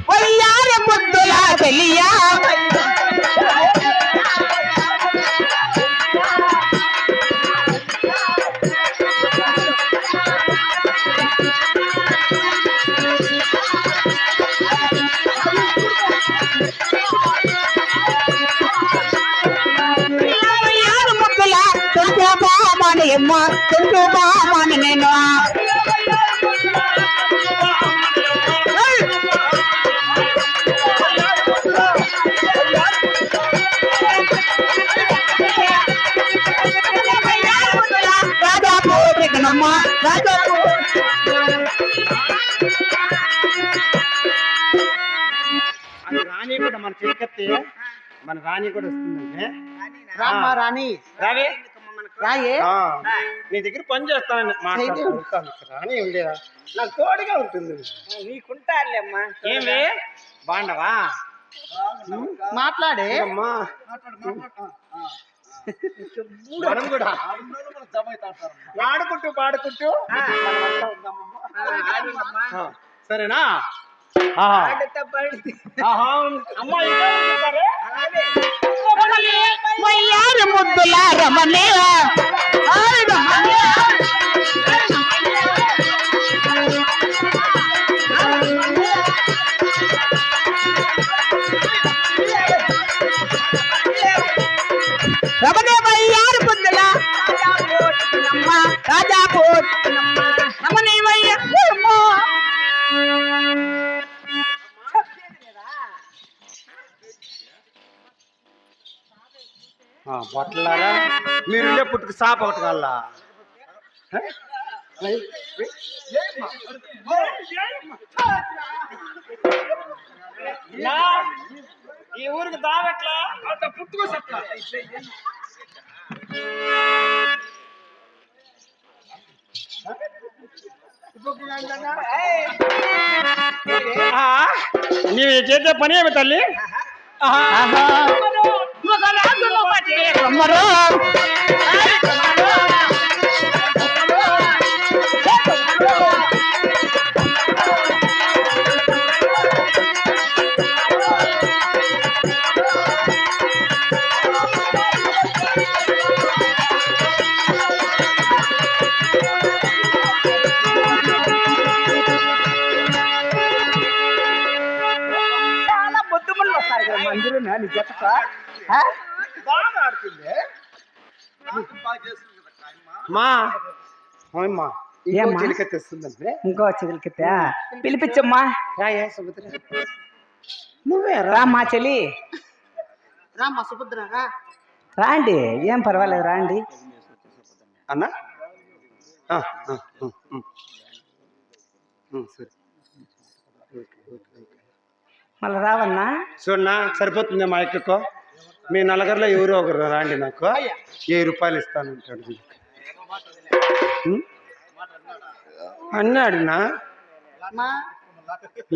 వయ్యారి ముద్దుల చెలియా అమ్మ తుంటు బామని నేను రాజాపూర్ణమ్మ రాజాపూర్ అది రాణి కూడా మన చిలకత్తి మన రాణి కూడా వస్తుందంటే రామ్మ రాణి రావే రాయే నీ దగ్గర పని చేస్తాను రాణి ఉండేదా నాకు తోడుగా ఉంటుంది నీకుంటారులేమ్మా ఏమే బాండవా మాట్లాడే అమ్మా మనం కూడా ఆడుకుంటూ పాడుకుంటూ సరేనా వయ్యారి ముద్దుల రమణే రమణే వయ్యారి ముద్దుల రాజాపూర్ రమణే వయ్యారమ్మా బొట్టలారా మీరు పుట్టుకు సాప ఒకటి కల్లా ఈ ఊరికి దావట్లా పుట్టుకో సత్తా నీవు చేసే పని ఏమి తల్లి అందరూ నీ జతక బాగా ఆడుతుంది మా చిలికెత్తిస్తుందంటే ఇంకో చిలికెత్తా పిలిపించమ్మా నువ్వే రామ్మా చెల్లి రామ్మా సుభద్ర రాండి ఏం పర్వాలేదు రాండి అన్నా సరే మళ్ళీ రావన్నా చూడన్నా సరిపోతుంది మా ఎక్కకో మీ నలుగురిలో ఎవరో ఒకరు రాండి నాకు 1000 రూపాయలు ఇస్తానంటాడు అన్నాడునా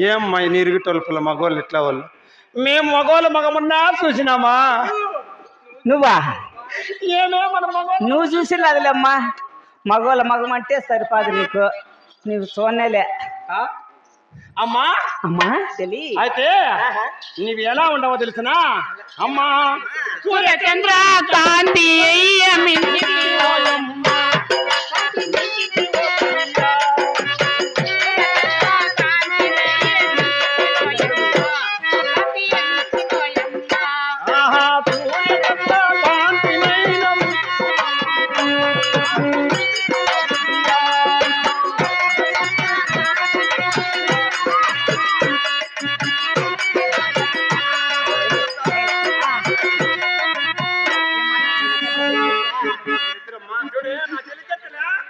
ఏమ్మా నీరుగి టొలుపుల మగవాళ్ళు ఇట్లా వాళ్ళు మేము మగవాళ్ళు మగమున్నా చూసినామా నువ్వా ఏమే మన మగ నువ్వు చూసి అదిలేమ్మా మగవాళ్ళ మగమంటే సరిపోదు నీకు నీవు చూడలే అమ్మా అమ్మా తెలి అయితే నీవు ఎలా ఉండవో తెలిసినా అమ్మా సూర్యచంద్ర కాంతి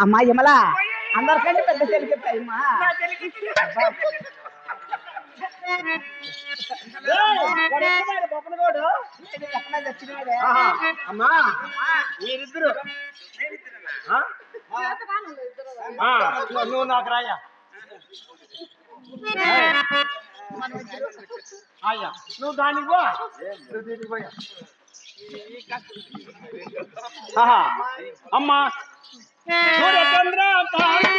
అమ్మా యమలా అందరికంటే పెద్ద చెలికెత్తాయమ్మా అమ్మా మీరిద్దరు నువ్వు నాకు రాయా అయ్యా నువ్వు దానికి పో నువ్వు దీనికి పోయా అమ్మా సూర్యచంద్ర కాంతి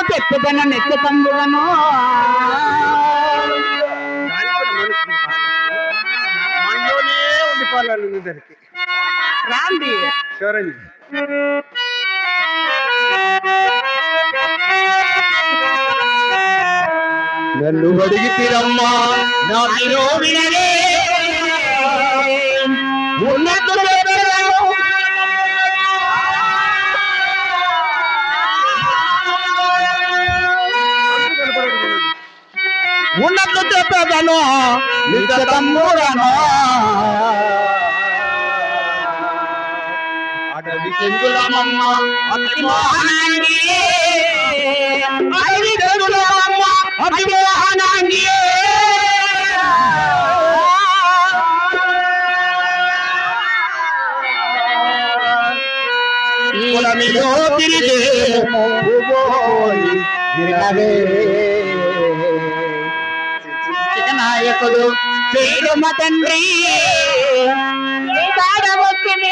చెప్పుదను నెత్తి పండుగను మనలోనే ఉండిపోవాలి దానికి రాండి సరేండి నన్ను అడిగితిరమ్మా నా వినోవినరే ఉన్నట్టు ఉన్నట్లు చెప్పేదను నిజ తమ్ముడను అడవి చెంగులమమ్మ అతి మోహనాంగి అడవి చెంగులమమ్మ అతి మోహనాంగి కులమిలో తిరిగే నాయకుడు చేరుమ తండ్రి మనము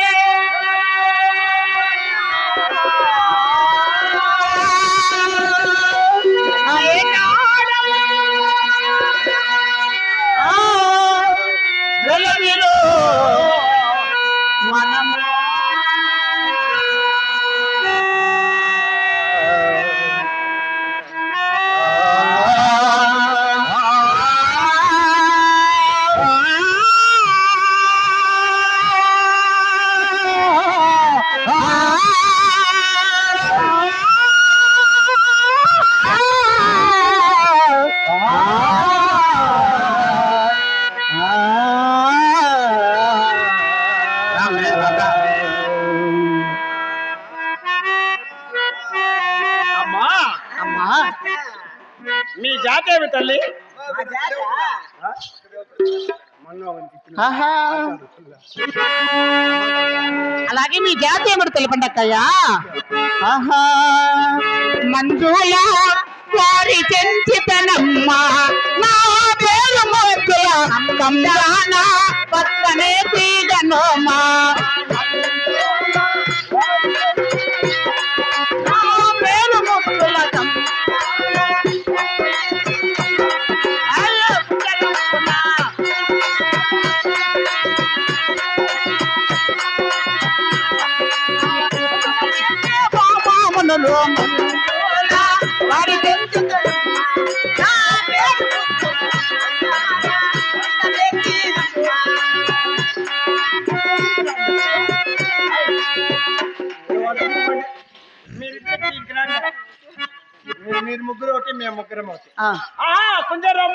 మీ జాతి ఏమి తల్లి అలాగే మీ జాతి ఏమిటి తెలిపండి అక్కయ్యా మంజుల వారి చెంచితనమ్మా నా పేరు మోతుల కందాన పక్కనే తీగనోమా నా పేరు మోతుల వారి మీరు ముగ్గురు ఒకటి మేము ముగ్గురం ఒకటి కుంజరం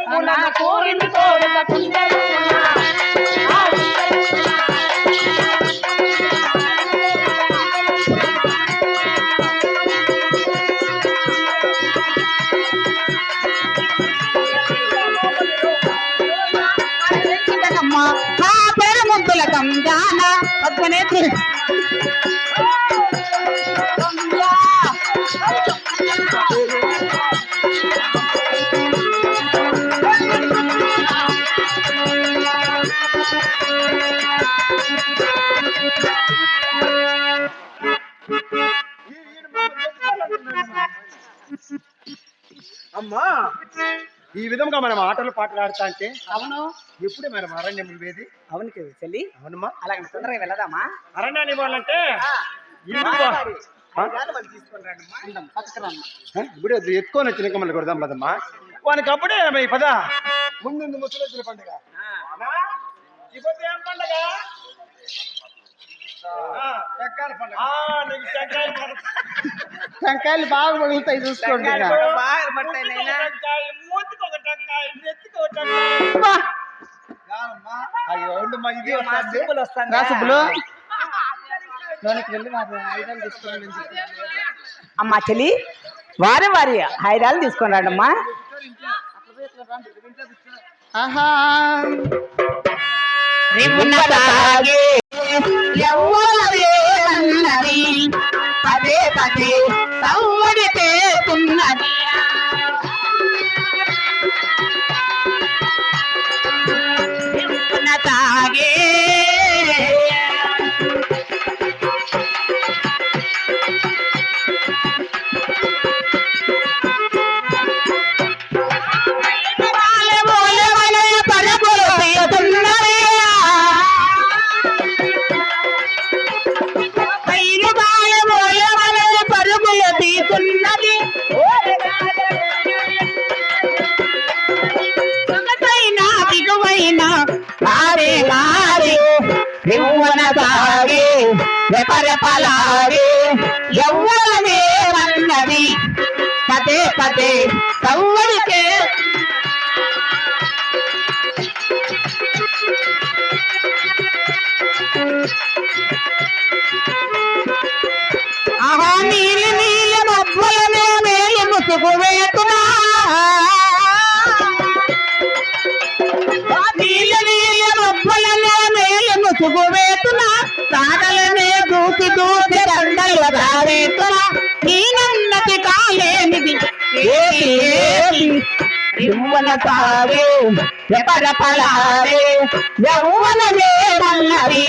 నా పేరు ముద్దుల కంజాన పక్కనే అమ్మా ఈ విధంగా మనం ఆటలు పాటలు ఆడుతా అంటే అవును ఎప్పుడే మనం అరణ్యం వేది అవును చెల్లి అవునమ్మా అలాగే తొందరగా వెళదామా అరణ్యాన్ని ఇవ్వాలంటే ఇప్పుడు ఎత్తుకొని వచ్చినాక మళ్ళీ కొడదాం పదమ్మా వానికి అప్పుడే పద ముందు ముసలి పండుగ ఏం పండుగ టెంకాయలు బాగా పగులుతాయి చూసుకోండి అమ్మా చెల్లి వారి వారి హైరాలు తీసుకొని రాడమ్మా పదే పదే సవ్వడి చేస్తున్నది తాగే రెపరెపలాడే యవ్వనమే వన్నది పదే పదే సవ్వడికే ఆహా నీలి నీలి మబ్బులనే మేలి ముసుగు వేతున్నా నీలి నీలి మబ్బులనే మేలి ముసుగు వేతున్నా తాడలనే దూకి దూకి రండలుగా వేతున్నా నీనన్నది కాలేనిది ఏది ఏది యవ్వన తాగే రెపరెపలాడే యవ్వనమే వన్నది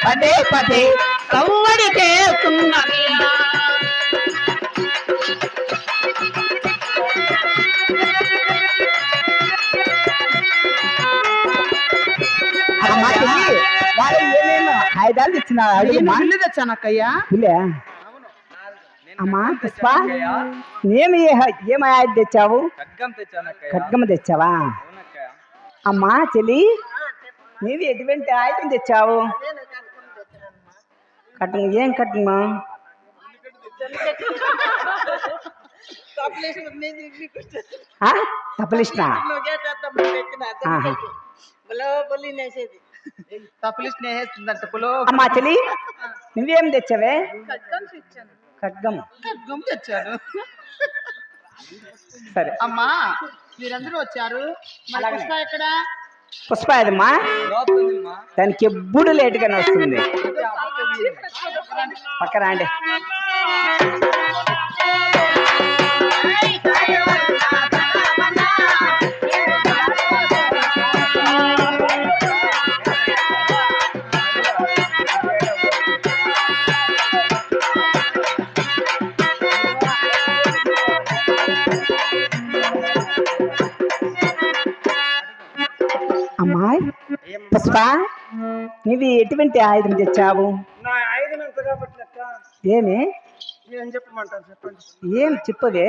పదే పదే కవ్వడి చేస్తున్నది వాళ్ళు ఏమేమో ఆయుధాలు ఇచ్చిన ఇల్లు తెచ్చానక్కయ్యా ఇల్లే అమ్మా పుష్ప ఏమి ఏం ఆయుధం తెచ్చావు ఖడ్గం తెచ్చావా అమ్మా చెల్లి నీవు ఎటువంటి ఆయుధం తెచ్చావు కట్టం ఏం కట్టమా తప్పలిస్టా అమ్మా చెల్లి నువ్వేం తెచ్చావే ఖడ్గం తెచ్చాను సరే అమ్మా మీరందరూ వచ్చారు పుష్ప ఎక్కడ పుష్ప అదమ్మా దానికి ఎప్పుడు లేటుగానే వస్తుంది పక్కన అండి అమ్మాయి పుష్ప నీవి ఎటువంటి ఆయుధం తెచ్చావు నా ఆయుధం ఎంత కాబట్టి ఏమి ఏం చెప్పమంటారు చెప్పండి ఏం చెప్పవే